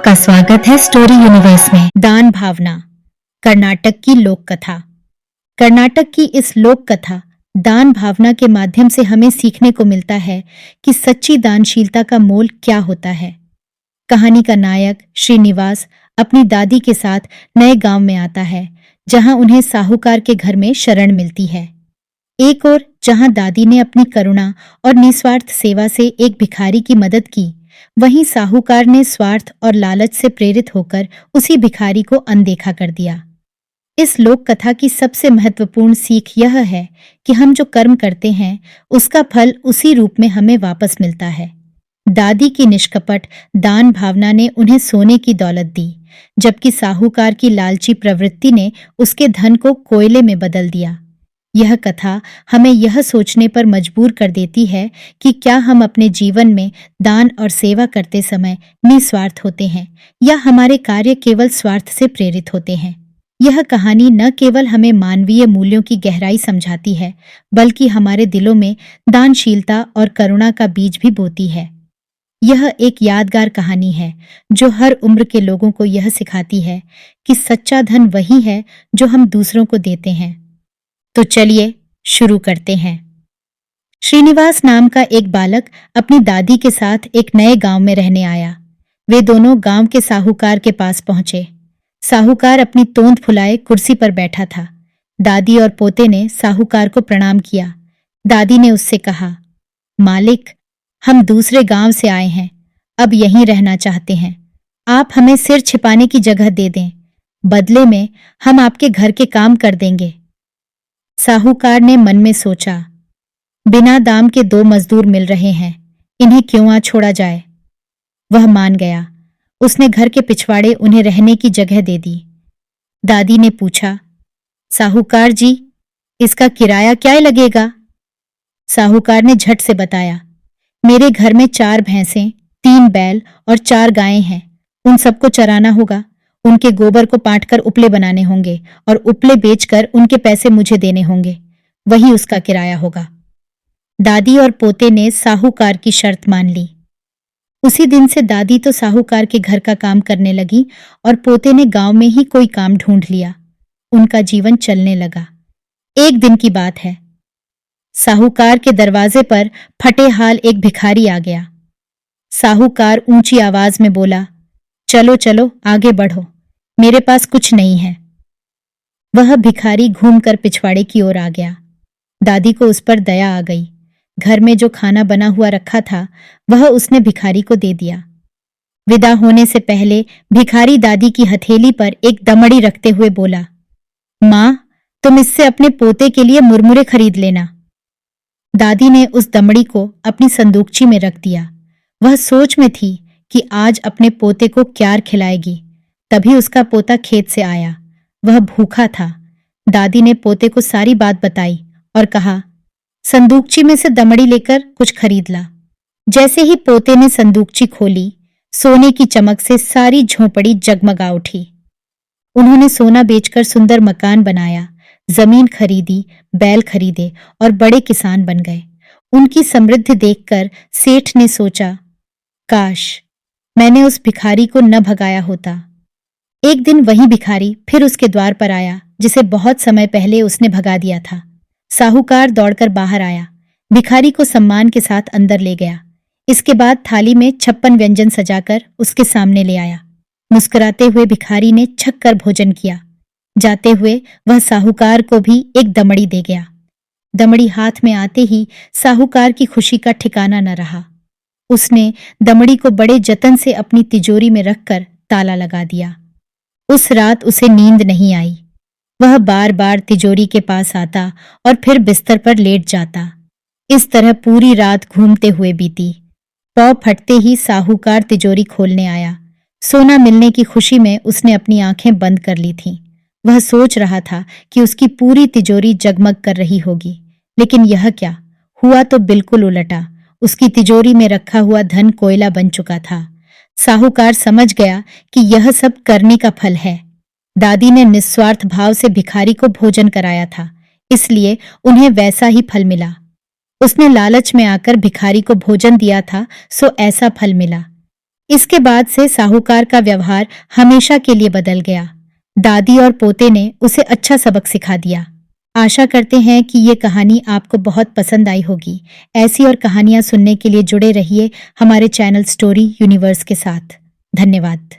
आपका स्वागत है स्टोरी यूनिवर्स में। दान भावना, कर्नाटक की लोक कथा। कर्नाटक की इस लोक कथा दान भावना के माध्यम से हमें सीखने को मिलता है कि सच्ची दानशीलता का मोल क्या होता है। कहानी का नायक श्रीनिवास अपनी दादी के साथ नए गांव में आता है, जहां उन्हें साहूकार के घर में शरण मिलती है। एक ओर जहां दादी ने अपनी करुणा और निस्वार्थ सेवा से एक भिखारी की मदद की, वहीं साहूकार ने स्वार्थ और लालच से प्रेरित होकर उसी भिखारी को अनदेखा कर दिया। इस लोक कथा की सबसे महत्वपूर्ण सीख यह है कि हम जो कर्म करते हैं उसका फल उसी रूप में हमें वापस मिलता है। दादी की निष्कपट दान भावना ने उन्हें सोने की दौलत दी, जबकि साहूकार की लालची प्रवृत्ति ने उसके धन को कोयले में बदल दिया। यह कथा हमें यह सोचने पर मजबूर कर देती है कि क्या हम अपने जीवन में दान और सेवा करते समय निस्वार्थ होते हैं या हमारे कार्य केवल स्वार्थ से प्रेरित होते हैं। यह कहानी न केवल हमें मानवीय मूल्यों की गहराई समझाती है, बल्कि हमारे दिलों में दानशीलता और करुणा का बीज भी बोती है। यह एक यादगार कहानी है जो हर उम्र के लोगों को यह सिखाती है कि सच्चा धन वही है जो हम दूसरों को देते हैं। तो चलिए शुरू करते हैं। श्रीनिवास नाम का एक बालक अपनी दादी के साथ एक नए गांव में रहने आया। वे दोनों गांव के साहूकार के पास पहुंचे। साहूकार अपनी तोंद फुलाए कुर्सी पर बैठा था। दादी और पोते ने साहूकार को प्रणाम किया। दादी ने उससे कहा, मालिक, हम दूसरे गांव से आए हैं, अब यहीं रहना चाहते हैं। आप हमें सिर छिपाने की जगह दे दें, बदले में हम आपके घर के काम कर देंगे। साहूकार ने मन में सोचा, बिना दाम के 2 मजदूर मिल रहे हैं, इन्हें क्यों आ छोड़ा जाए। वह मान गया। उसने घर के पिछवाड़े उन्हें रहने की जगह दे दी। दादी ने पूछा, साहूकार जी, इसका किराया क्या लगेगा। साहूकार ने झट से बताया, मेरे घर में 4 भैंसें, 3 बैल और 4 गायें हैं। उन सबको चराना होगा। उनके गोबर को पाटकर उपले बनाने होंगे और उपले बेचकर उनके पैसे मुझे देने होंगे। वही उसका किराया होगा। दादी और पोते ने साहूकार की शर्त मान ली। उसी दिन से दादी तो साहूकार के घर का काम करने लगी और पोते ने गांव में ही कोई काम ढूंढ लिया। उनका जीवन चलने लगा। एक दिन की बात है। साहूकार के दरवाजे पर फटे हाल एक भिखारी आ गया। साहूकार ऊंची आवाज में बोला, चलो चलो आगे बढ़ो, मेरे पास कुछ नहीं है। वह भिखारी घूमकर पिछवाड़े की ओर आ गया। दादी को उस पर दया आ गई। घर में जो खाना बना हुआ रखा था वह उसने भिखारी को दे दिया। विदा होने से पहले भिखारी दादी की हथेली पर एक दमड़ी रखते हुए बोला, मां, तुम इससे अपने पोते के लिए मुरमुरे खरीद लेना। दादी ने उस दमड़ी को अपनी संदूकची में रख दिया। वह सोच में थी कि आज अपने पोते को क्यार खिलाएगी। तभी उसका पोता खेत से आया। वह भूखा था। दादी ने पोते को सारी बात बताई और कहा, संदूकची में से दमड़ी लेकर कुछ खरीद ला। जैसे ही पोते ने संदूकची खोली, सोने की चमक से सारी झोंपड़ी जगमगा उठी। उन्होंने सोना बेचकर सुंदर मकान बनाया, जमीन खरीदी, बैल खरीदे और बड़े किसान बन गए। उनकी समृद्धि देखकर सेठ ने सोचा, काश मैंने उस भिखारी को न भगाया होता। एक दिन वही भिखारी फिर उसके द्वार पर आया जिसे बहुत समय पहले उसने भगा दिया था। साहूकार दौड़कर बाहर आया, भिखारी को सम्मान के साथ अंदर ले गया। इसके बाद थाली में 56 व्यंजन सजाकर उसके सामने ले आया। मुस्कुराते हुए भिखारी ने छक कर भोजन किया। जाते हुए वह साहूकार को भी एक दमड़ी दे गया। दमड़ी हाथ में आते ही साहूकार की खुशी का ठिकाना न रहा। उसने दमड़ी को बड़े जतन से अपनी तिजोरी में रखकर ताला लगा दिया। उस रात उसे नींद नहीं आई। वह बार बार तिजोरी के पास आता और फिर बिस्तर पर लेट जाता। इस तरह पूरी रात घूमते हुए बीती। पौ फटते ही साहूकार तिजोरी खोलने आया। सोना मिलने की खुशी में उसने अपनी आंखें बंद कर ली थीं। वह सोच रहा था कि उसकी पूरी तिजोरी जगमग कर रही होगी, लेकिन यह क्या हुआ तो बिल्कुल उलटा। उसकी तिजोरी में रखा हुआ धन कोयला बन चुका था। साहूकार समझ गया कि यह सब करने का फल है। दादी ने निस्वार्थ भाव से भिखारी को भोजन कराया था, इसलिए उन्हें वैसा ही फल मिला। उसने लालच में आकर भिखारी को भोजन दिया था, सो ऐसा फल मिला। इसके बाद से साहूकार का व्यवहार हमेशा के लिए बदल गया। दादी और पोते ने उसे अच्छा सबक सिखा दिया। आशा करते हैं कि ये कहानी आपको बहुत पसंद आई होगी। ऐसी और कहानियां सुनने के लिए जुड़े रहिए हमारे चैनल स्टोरी यूनिवर्स के साथ। धन्यवाद।